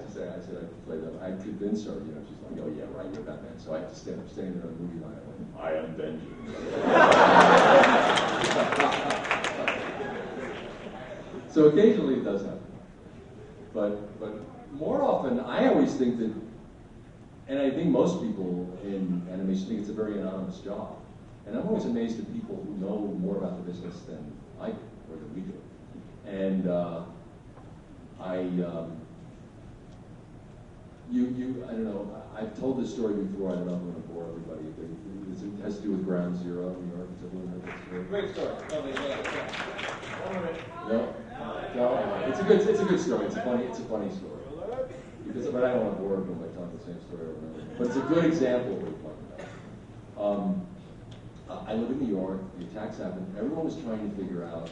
to say, I said I'd play them. I convinced her, you know, she's like, oh yeah, right, you're Batman. So I had to stand up, standing there on the movie line, I went, I am vengeance. So occasionally it does happen. But more often, I always think that, and I think most people in animation think it's a very anonymous job. And I'm always amazed at people who know more about the business than I do, or than we do. And I don't know, I've told this story before, I don't know if I'm going to bore everybody. It has to do with Ground Zero in New York. Has everyone heard that story? Great story. No, it's a good story. It's a funny story. But I don't want to bore everyone by telling the same story over and over. But it's a good example of what you're talking about. I live in New York. The attacks happened. Everyone was trying to figure out.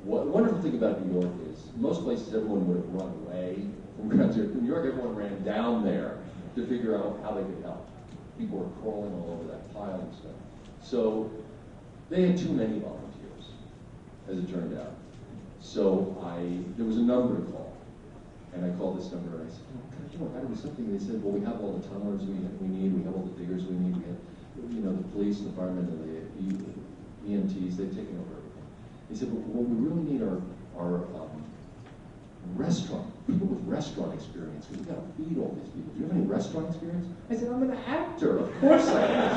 What the wonderful thing about New York is, most places everyone would have run away from Ground Zero. In New York, everyone ran down there to figure out how they could help. People were crawling all over that pile and stuff. So they had too many volunteers, as it turned out. So there was a number to call. And I called this number and I said, oh, gotta do something. They said, well, we have all the tunnelers we need, we have all the diggers we need, we have, you know, the police, the firemen, and the EMTs, they've taken over everything. He said, but what we really need are restaurant, people with restaurant experience, because we've got to feed all these people. Do you have any restaurant experience? I said, I'm an actor, of course I have.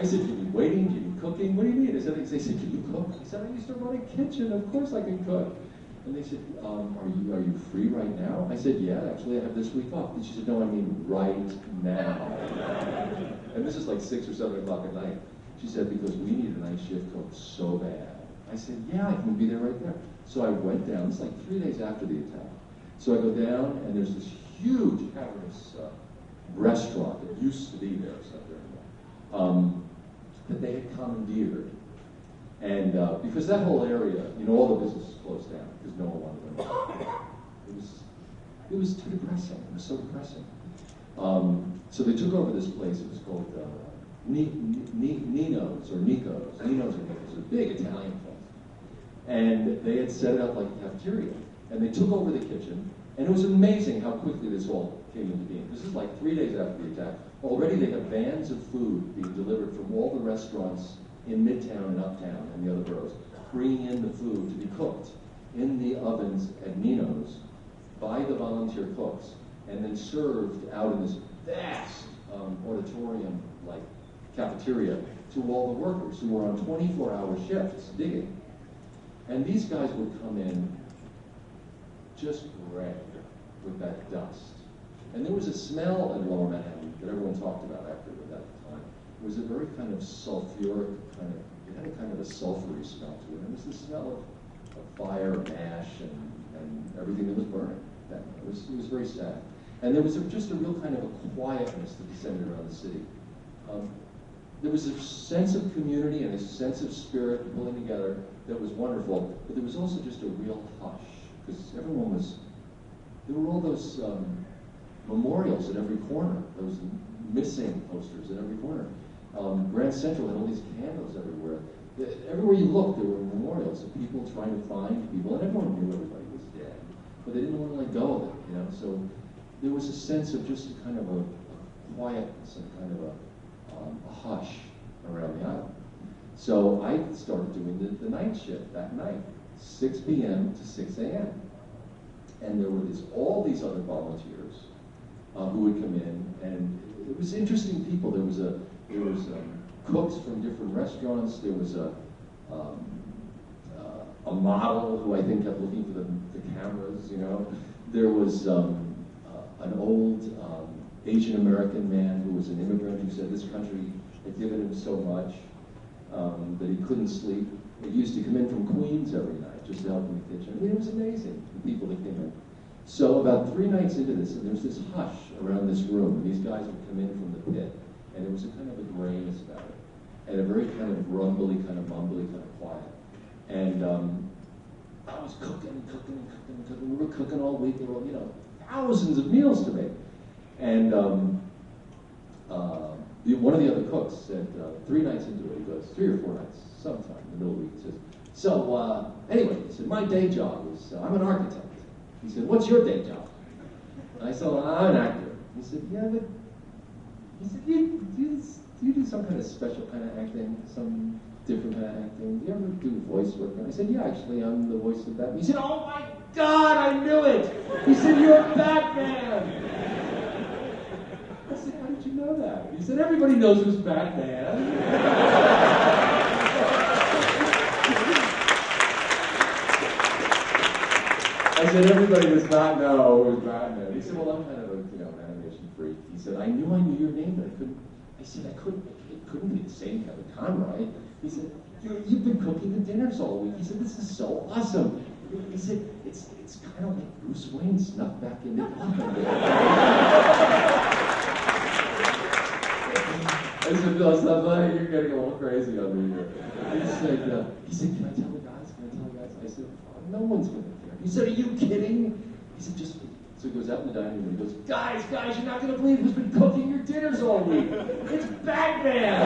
I said, do you need waiting, do you need cooking, what do you need? They said, can you cook? I said, I used to run a kitchen, of course I can cook. And they said, are you free right now? I said, yeah, actually I have this week off. And she said, no, I mean right now. And this is like 6 or 7 o'clock at night. She said, because we need a night shift cook so bad. I said, yeah, I can be there right there. So I went down, it's like 3 days after the attack. So I go down and there's this huge cavernous restaurant that used to be there, that they had commandeered. And because that whole area, you know, all the businesses closed down because no one wanted them. It was too depressing. It was so depressing. So they took over this place. It was called Nino's or Nico's. Nino's or Nico's. It was a big Italian place. And they had set it up like a cafeteria. And they took over the kitchen. And it was amazing how quickly this all came into being. This is like 3 days after the attack. Already they have vans of food being delivered from all the restaurants in Midtown and Uptown and the other boroughs, bringing in the food to be cooked in the ovens at Nino's by the volunteer cooks, and then served out in this vast auditorium-like cafeteria to all the workers who were on 24-hour shifts digging. And these guys would come in just gray with that dust. And there was a smell in Lower Manhattan that everyone talked about after that time. It was a very kind of sulfuric it had a kind of a sulfury smell to it. And it was the smell of fire and ash and everything that was burning. It was very sad. And there was just a real kind of a quietness that descended around the city. There was a sense of community and a sense of spirit pulling together that was wonderful, but there was also just a real hush, because everyone was, there were all those memorials at every corner, those missing posters at every corner. Grand Central had all these candles everywhere. Everywhere you looked, there were memorials of people trying to find people, and everyone knew everybody was dead, but they didn't want to let go of it, you know. So there was a sense of just a kind of a quietness and kind of a hush around the island. So I started doing the night shift that night, 6 p.m. to 6 a.m. And there were all these other volunteers who would come in, and it was interesting people. There was cooks from different restaurants. There was a model who I think kept looking for the cameras, you know. There was an old Asian American man who was an immigrant who said this country had given him so much that he couldn't sleep. He used to come in from Queens every night just to help in the kitchen. I mean, it was amazing, the people that came in. So about 3 nights into this, and there was this hush around this room, and these guys would come in from the pit, and there was a kind of a grayness about it, and a very kind of rumbly, kind of mumbly, kind of quiet. And I was cooking. We were cooking all week. There were, you know, thousands of meals to make. And one of the other cooks said, 3 nights into it, he goes, 3 or 4 nights, sometime in the middle of the week, he says, so anyway, he said, my day job is, I'm an architect. He said, what's your day job? I said, well, I'm an actor. He said, yeah, but, he said, do you do some kind of special kind of acting, some different kind of acting? Do you ever do voice work? And I said, yeah, actually, I'm the voice of Batman. He said, oh my God, I knew it! He said, you're Batman! I said, how did you know that? He said, everybody knows who's Batman. I said, everybody does not know who's Batman. He said, well, I'm kind of a, an animation freak. He said, I knew your name, but it couldn't be the same Kevin Conroy. He said, you've been cooking the dinners all week. He said, this is so awesome. He said, it's kind of like Bruce Wayne snuck back into Gotham. I said, no, stop lying. You're getting a little crazy on me here. He said, can I tell the guys? Can I tell the guys? I said, oh, no one's going to care. He said, are you kidding? He said, just me. So he goes out in the dining room. He goes, guys, you're not going to believe who's been cooking your dinners all week. It's Batman.